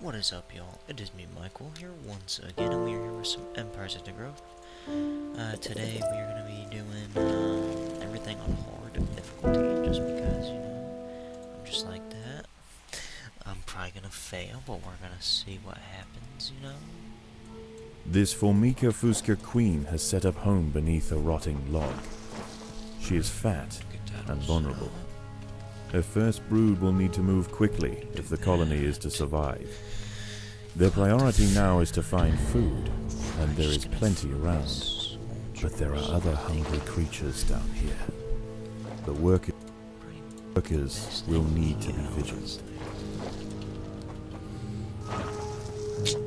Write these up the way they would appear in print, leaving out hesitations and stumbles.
What is up, y'all? It is me, Michael, here once again, and we are here with some Empires Undergrowth. Today we are going to be doing everything on hard difficulty, just because, I'm just like that. I'm probably going to fail, but we're going to see what happens. This Formica Fusca queen has set up home beneath a rotting log. She is fat and vulnerable. Her first brood will need to move quickly if the colony is to survive. Their priority now is to find food, and there is plenty around. But there are other hungry creatures down here. The workers will need to be vigilant.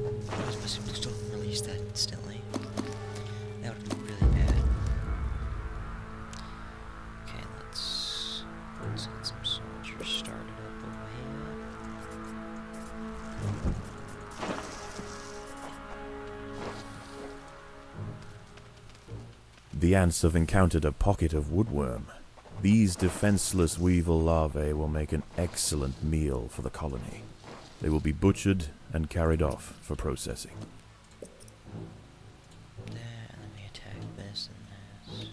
Please don't release that instantly. That would be really bad. Okay, let's get some soldiers started up over here. The ants have encountered a pocket of woodworm. These defenseless weevil larvae will make an excellent meal for the colony. They will be butchered and carried off for processing. Let me attack this and this.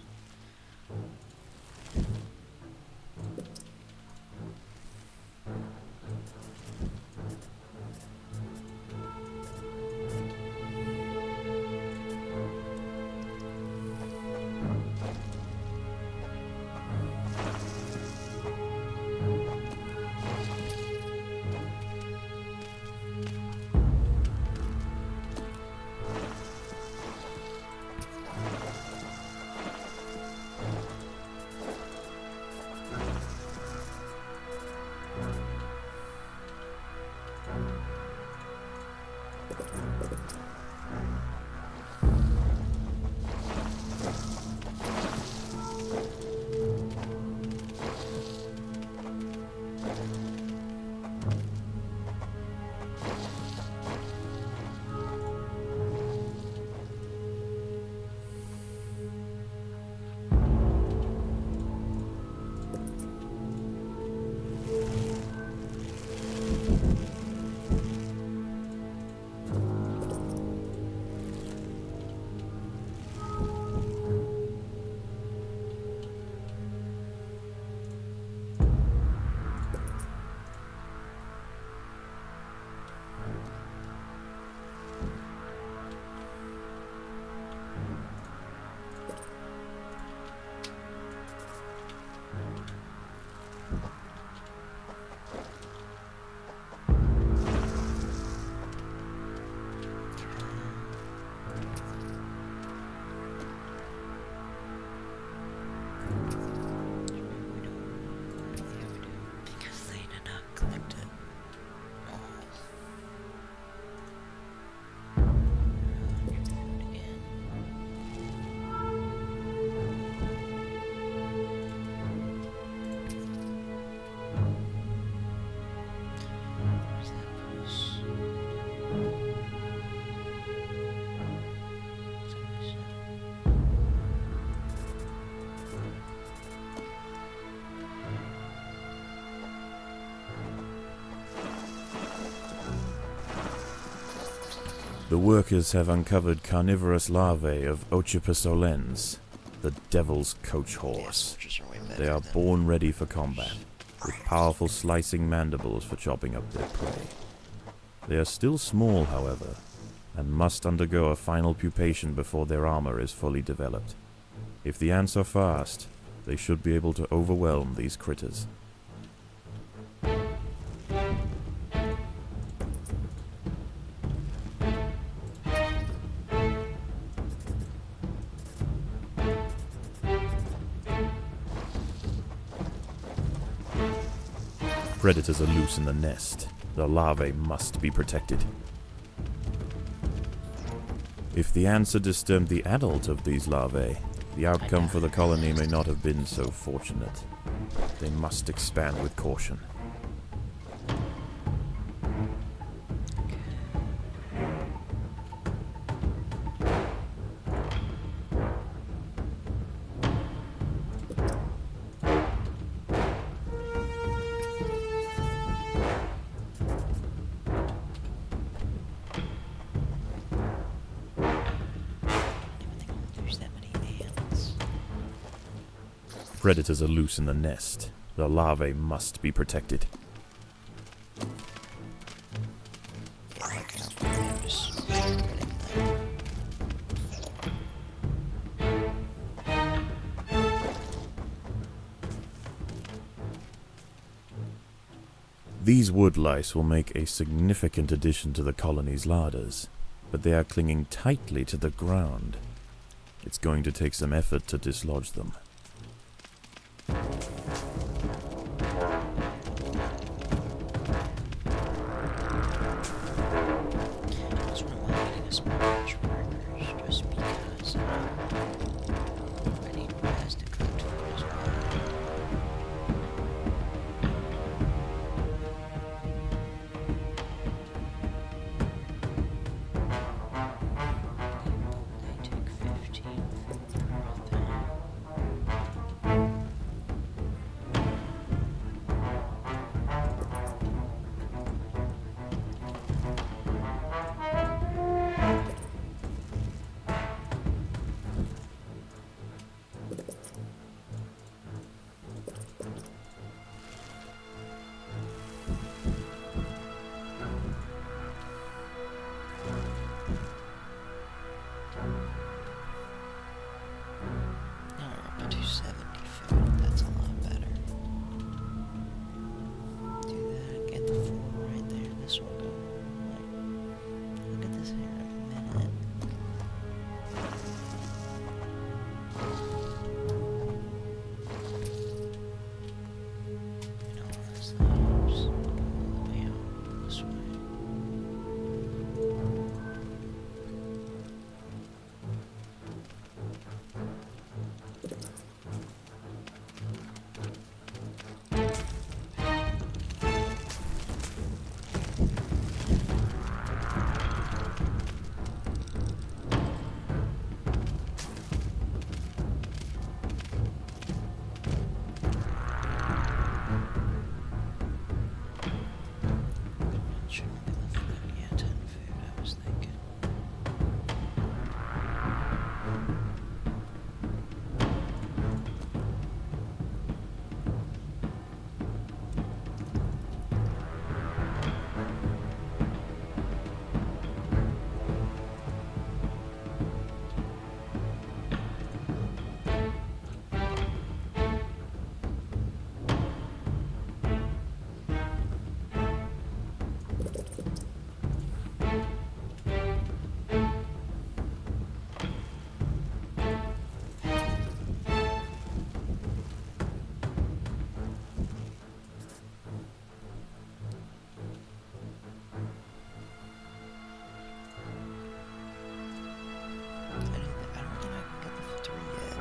The workers have uncovered carnivorous larvae of Ocypus olens, the devil's coach horse. They are born ready for combat, with powerful slicing mandibles for chopping up their prey. They are still small, however, and must undergo a final pupation before their armor is fully developed. If the ants are fast, they should be able to overwhelm these critters. Predators are loose in the nest. The larvae must be protected. If the ants had disturbed the adult of these larvae, the outcome for the colony may not have been so fortunate. They must expand with caution. Predators are loose in the nest. The larvae must be protected. Yeah, look out for them, just getting them. These wood lice will make a significant addition to the colony's larders, but they are clinging tightly to the ground. It's going to take some effort to dislodge them. That's why I'm getting a small batch of burgers, just because I need you guys to cook food as well. They take 15 food per thing. Now we're up to 270 food. That's a lot better. Do that. Get the 4 right there. This will go. Like, look at this here in a minute. You know, honestly, just go all the way out this way. Should only left them, yeah, 10 food, I was thinking. I don't think I can get the 3 yet.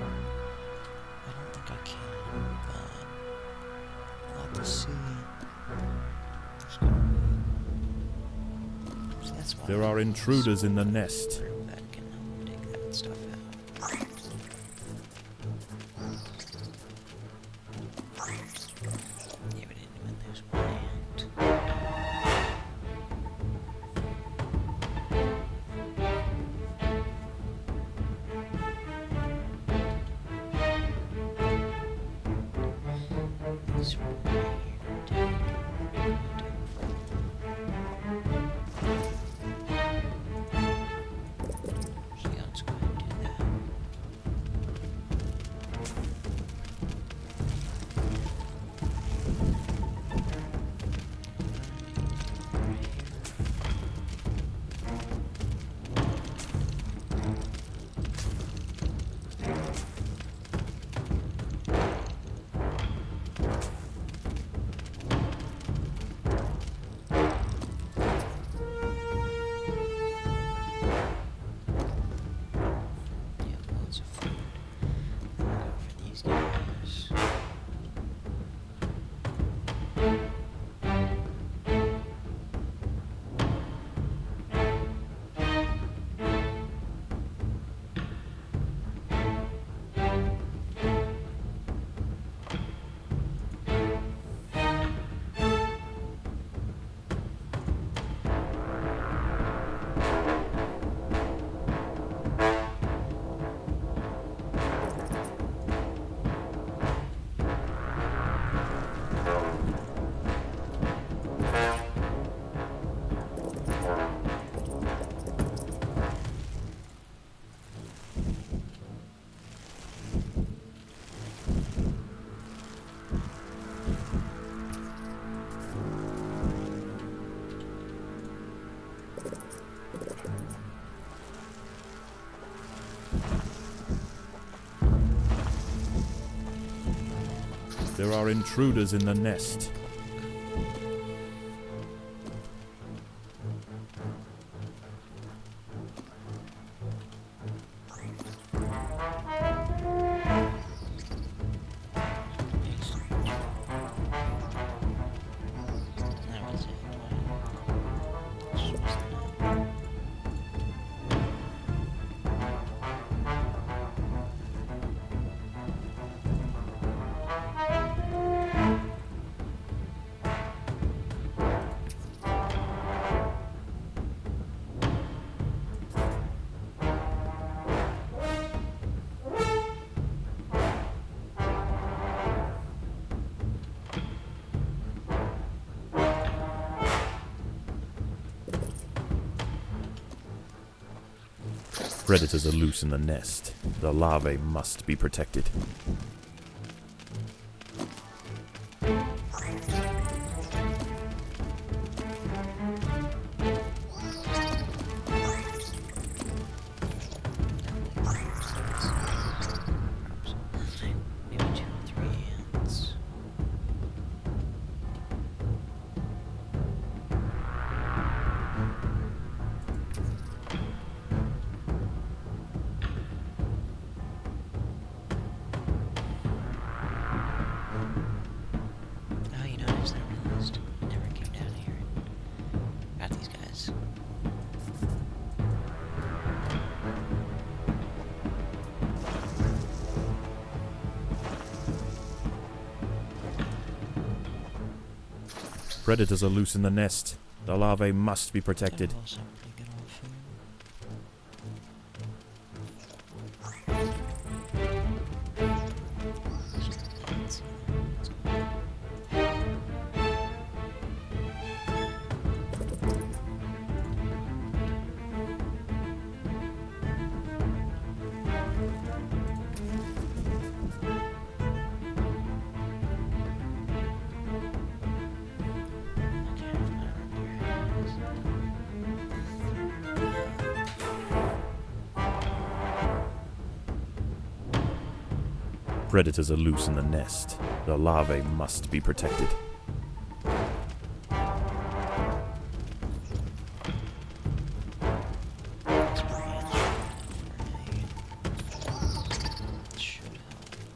I don't think I can, but we'll have to see. So that's why There are intruders in the nest. through that can dig that stuff out. Yeah, we didn't even lose one hand. This one right here, dude. So yeah, let's go ahead and do There are intruders in the nest. That was it. This was the Predators are loose in the nest. The larvae must be protected. maybe 2 or 3 ants. Oh, you noticed I realized I never came down here and got these guys. Predators are loose in the nest. The larvae must be protected. That was also pretty good old food. Let's go. Okay, I remember your hands. Predators are loose in the nest. The larvae must be protected. Let's bring in grenade. Should help.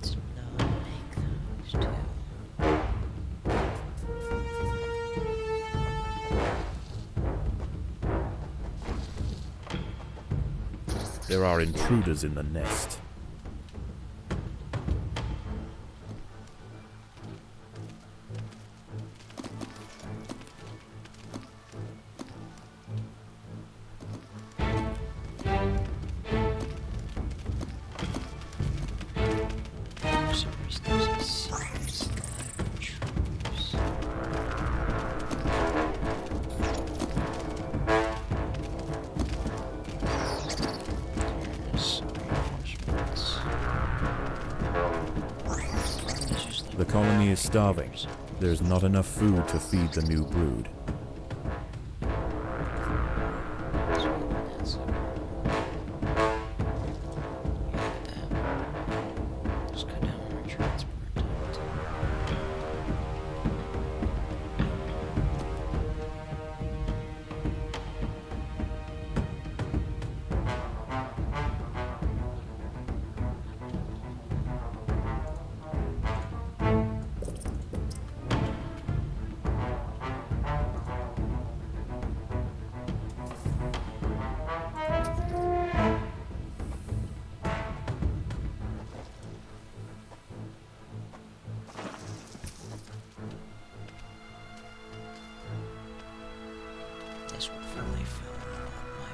Let's not make those two. There are intruders in the nest. For some reason, there's a serious lack of troops. There's reinforcements. It's just like The colony is starving. There's not enough food to feed the new brood. That's yeah, look at that. Just cut down on our transport time too. This will fully fill up my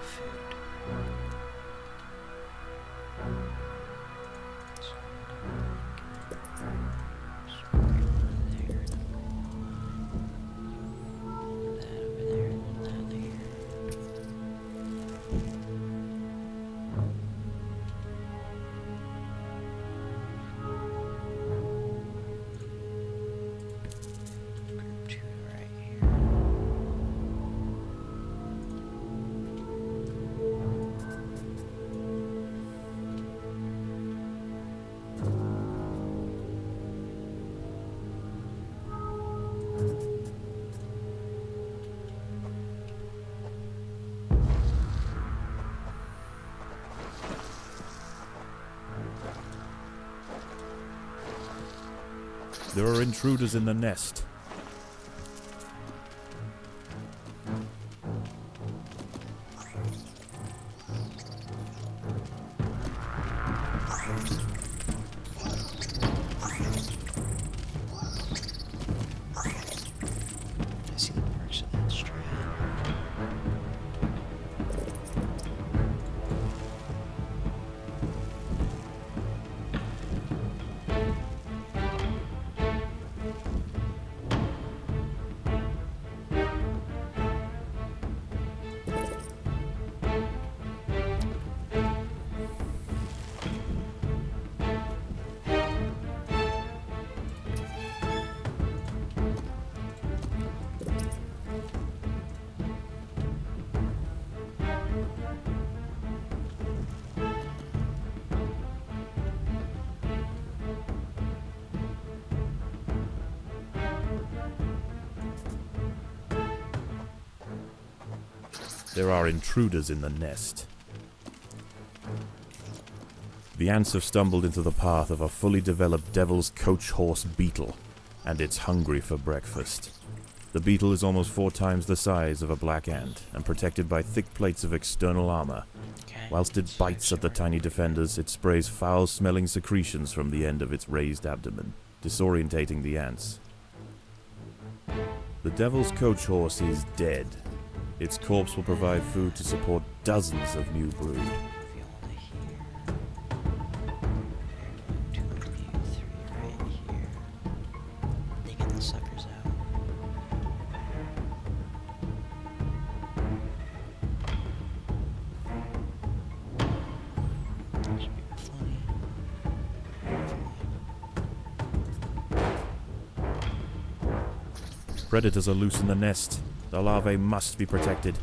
There are intruders in the nest. I see the marks of that strand. There are intruders in the nest. The ants have stumbled into the path of a fully developed devil's coach horse beetle, and it's hungry for breakfast. The beetle is almost 4 times the size of a black ant, and protected by thick plates of external armor. Okay. Whilst it bites at the tiny defenders, it sprays foul-smelling secretions from the end of its raised abdomen, disorientating the ants. The devil's coach horse is dead. Its corpse will provide food to support dozens of new brood. Feel only here. There, 1, 2, 3 right here. Digging the suckers out. Should be plenty. Predators are loose in the nest. The larvae must be protected.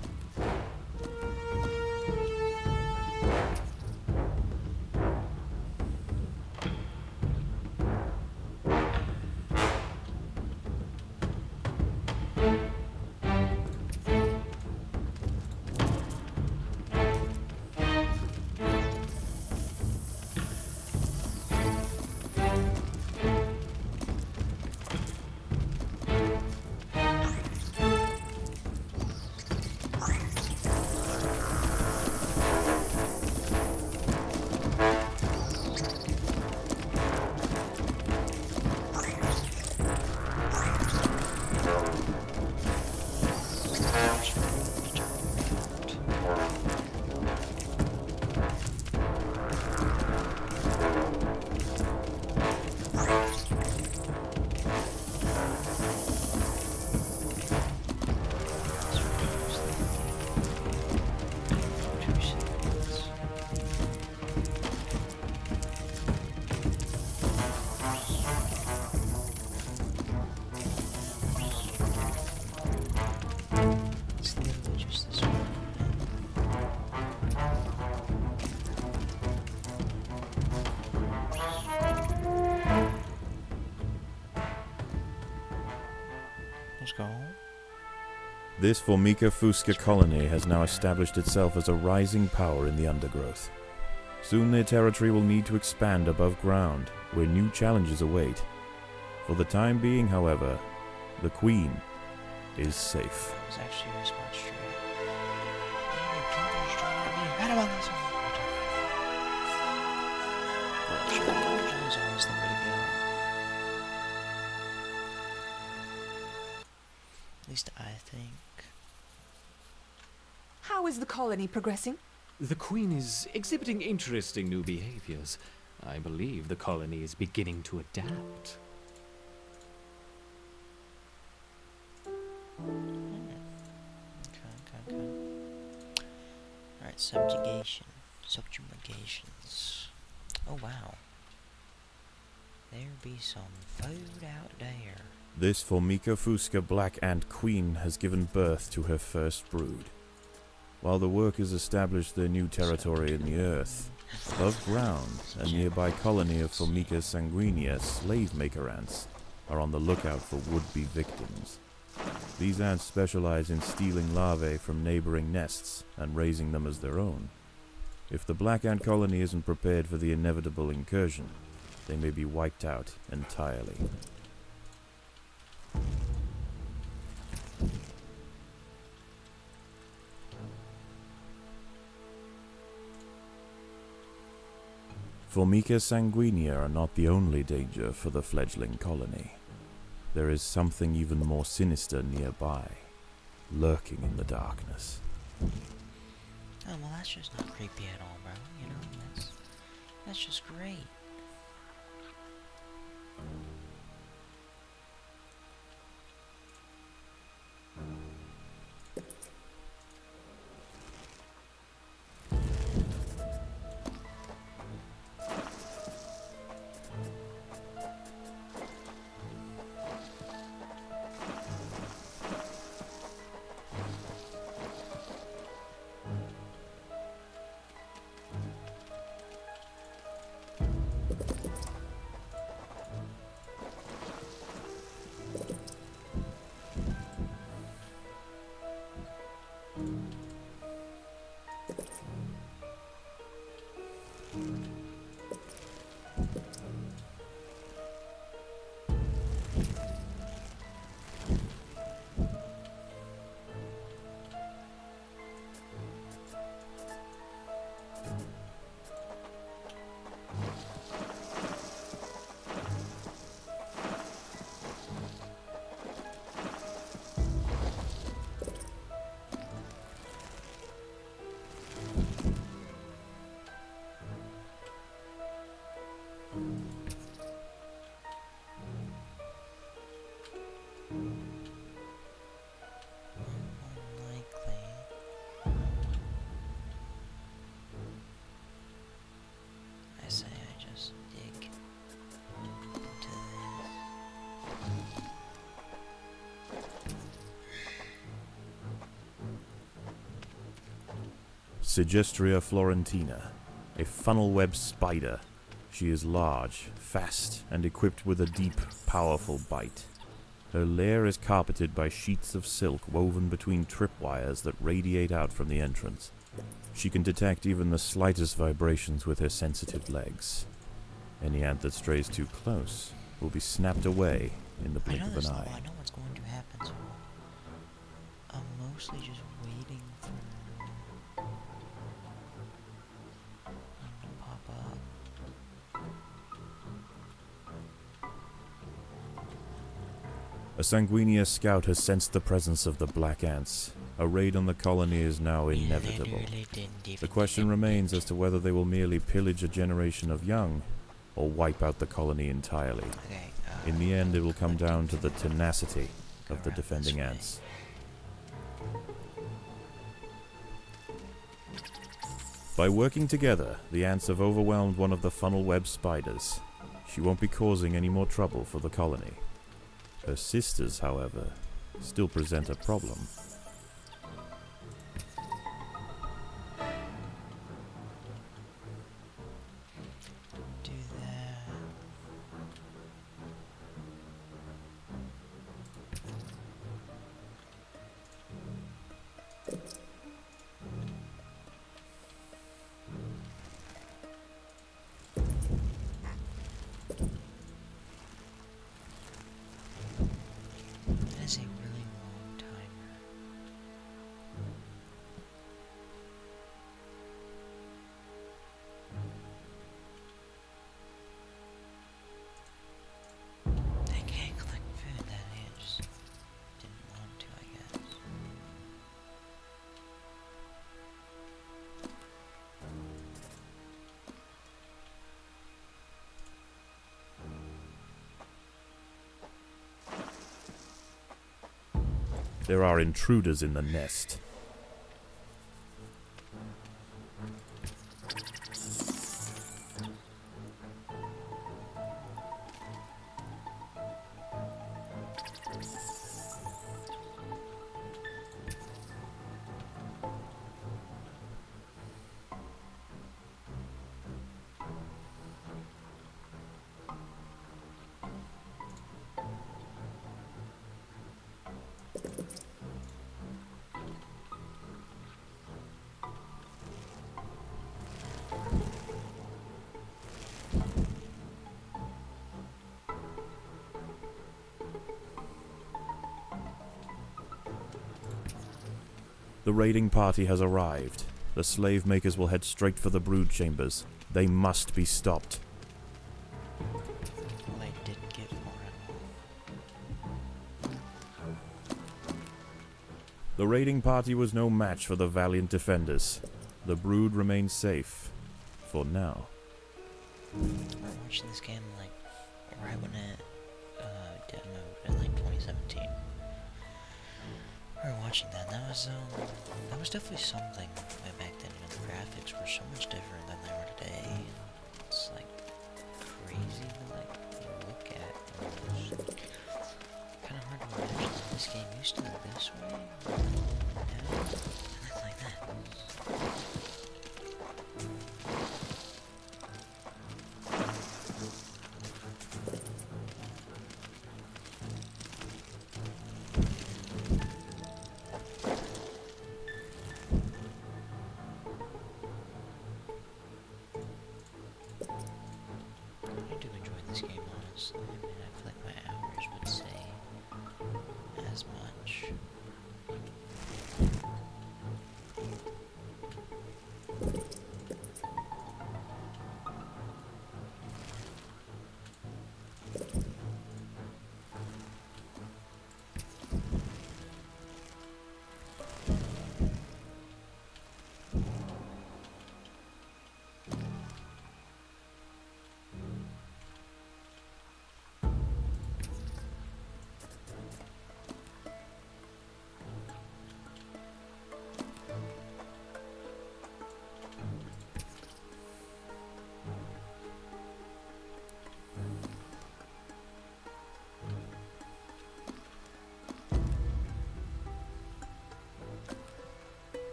Let's go home. This Formica fusca colony has now established itself as a rising power in the undergrowth. Soon their territory will need to expand above ground, where new challenges await. For the time being, however, the Queen is safe. That was actually a smart strat. Right about this one. Conversion is always the way to go. At least I think. How is the colony progressing? The Queen is exhibiting interesting new behaviors. I believe the colony is beginning to adapt. Okay. Alright, subjugation. Subjugations. Oh wow. There be some food out there. This Formica fusca black ant queen has given birth to her first brood. While the workers established their new territory in the earth, above ground, a nearby colony of Formica sanguinea slave-maker ants are on the lookout for would-be victims. These ants specialize in stealing larvae from neighboring nests and raising them as their own. If the black ant colony isn't prepared for the inevitable incursion, they may be wiped out entirely. Formica sanguinea are not the only danger for the fledgling colony. There is something even more sinister nearby, lurking in the darkness. Oh, well, that's just not creepy at all, bro. You know, that's just great. Sigestria florentina, a funnel-web spider. She is large, fast, and equipped with a deep, powerful bite. Her lair is carpeted by sheets of silk woven between tripwires that radiate out from the entrance. She can detect even the slightest vibrations with her sensitive legs. Any ant that strays too close will be snapped away in the blink of an eye. I know what's going to happen, so I'm mostly just waiting for them to pop up. A Sanguinia scout has sensed the presence of the black ants. A raid on the colony is now inevitable. The question remains as to whether they will merely pillage a generation of young, or wipe out the colony entirely. In the end, it will come down to the tenacity of the defending ants. By working together, the ants have overwhelmed one of the funnel web spiders. She won't be causing any more trouble for the colony. Her sisters, however, still present a problem. Do that. That is a really long timer. They can't collect food, that ant just didn't want to, I guess. There are intruders in the nest. The raiding party has arrived. The slave makers will head straight for the brood chambers. They must be stopped. Well, they did get more ammo. The raiding party was no match for the valiant defenders. The brood remained safe. For now. I remember watching this game, like, right when it demoed in, like, 2017. I remember watching that, and that was definitely something way back then. You know, the graphics were so much different than they are today. It's, like, crazy to, like, look at. Kind of hard to imagine that this game used to look this way. Now, and then like that. I do enjoy this game, honestly. I mean, I feel like my hours would say as much.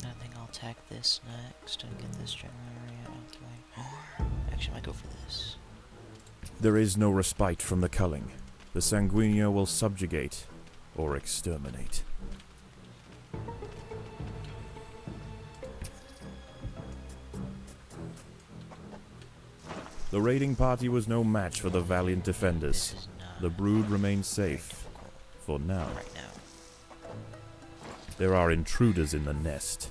I think I'll attack this next and get this generator out the way. Actually, I might go for this. There is no respite from the culling. The Sanguinio will subjugate or exterminate. The raiding party was no match for the valiant defenders. This is not The brood remains very safe. difficult For now. right now. There are intruders in the nest.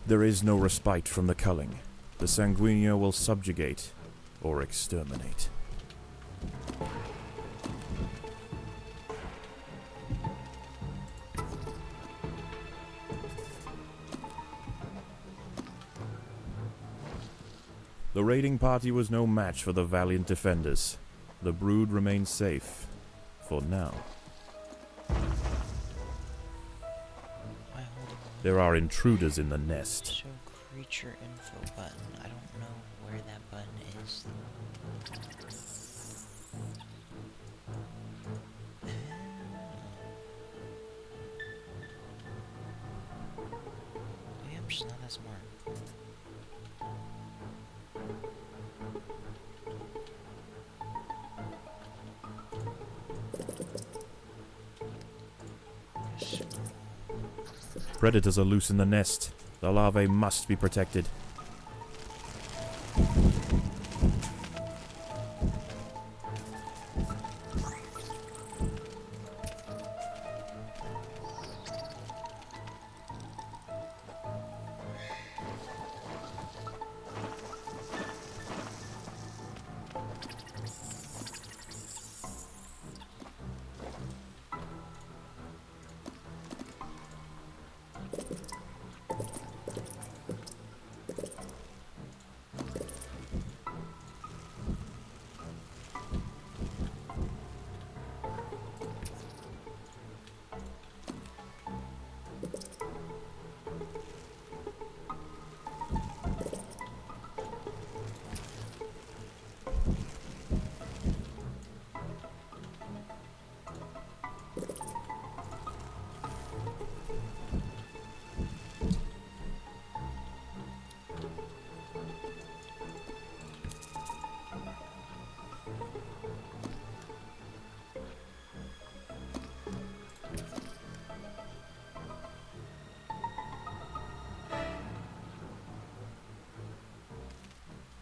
There is no respite from the culling. The Sanguinio will subjugate or exterminate. The raiding party was no match for the valiant defenders. The brood remains safe. For now. Why holding There are intruders in the nest. Show creature info button. I don't know where that button is. Maybe I'm just not that smart. Predators are loose in the nest. The larvae must be protected.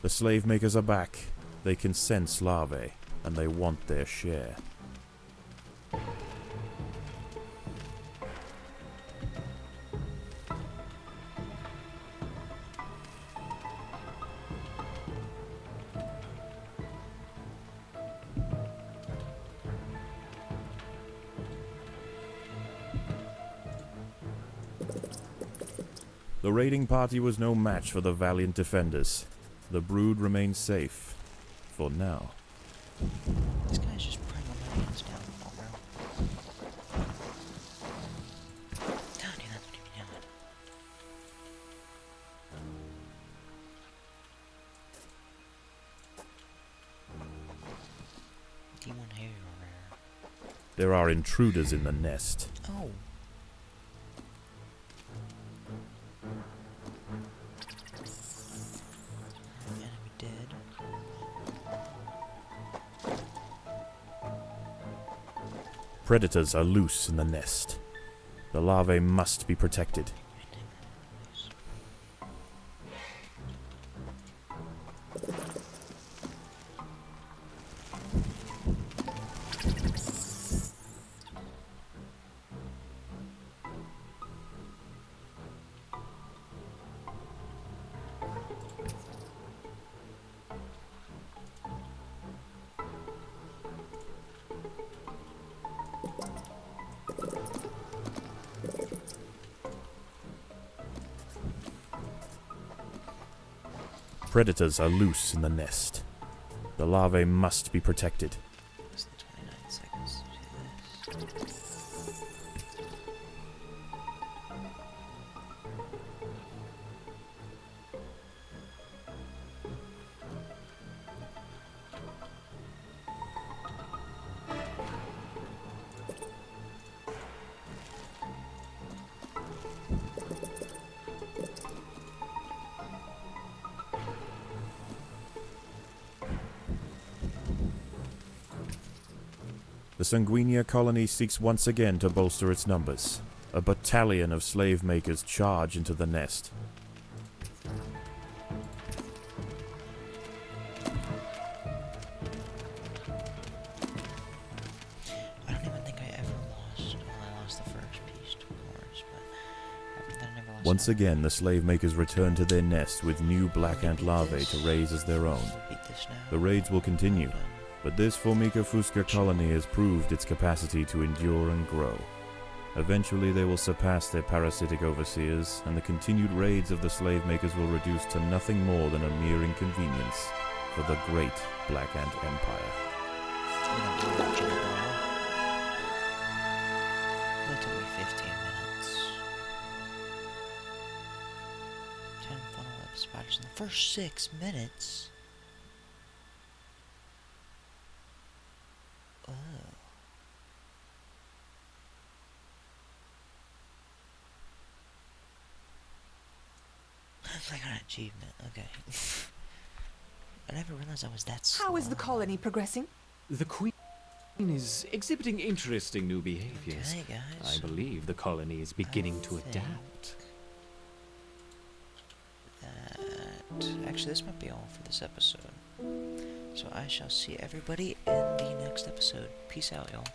The slave makers are back. They can sense larvae, and they want their share. The raiding party was no match for the valiant defenders. The brood remains safe. For now. This guy's just praying on my hands down, bro. Don't do that, what are you doing? D1 hair rare. There are intruders in the nest. Oh. Enemy dead. Predators are loose in the nest. The larvae must be protected. Predators are loose in the nest. The larvae must be protected. Less than 29 seconds to do this. The Sanguinia colony seeks once again to bolster its numbers. A battalion of slave makers charge into the nest. I don't even think I ever lost. Well, I lost the first piece to Mars, but after that I never lost. Once again, the slave makers return to their nest with new black ant larvae to raise as their own. Beat this now. The raids will continue, but this Formica fusca colony has proved its capacity to endure and grow. Eventually they will surpass their parasitic overseers, and the continued raids of the slave makers will reduce to nothing more than a mere inconvenience for the great Black Ant Empire. Literally 15 minutes. behaviors in the first 6 minutes. Oh. I got an achievement. Okay. I never realized I was that slow. How is the colony progressing? The Queen is exhibiting interesting new behaviors. Okay, guys. I believe the colony is beginning to think adapt. Actually, this might be all for this episode. So I shall see everybody in the next episode. Peace out, y'all.